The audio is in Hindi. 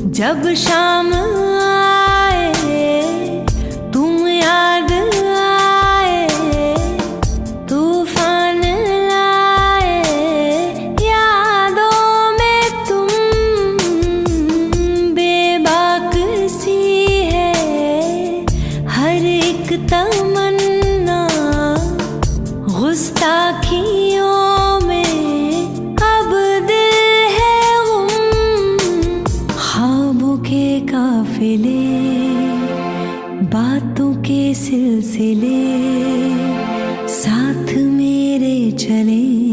जब शाम आए तुम याद आए, तूफान लाए यादों में तुम। बेबाक सी है हर एक तमन्ना, गुस्ताखियों के काफिले, बातों के सिलसिले साथ मेरे चले।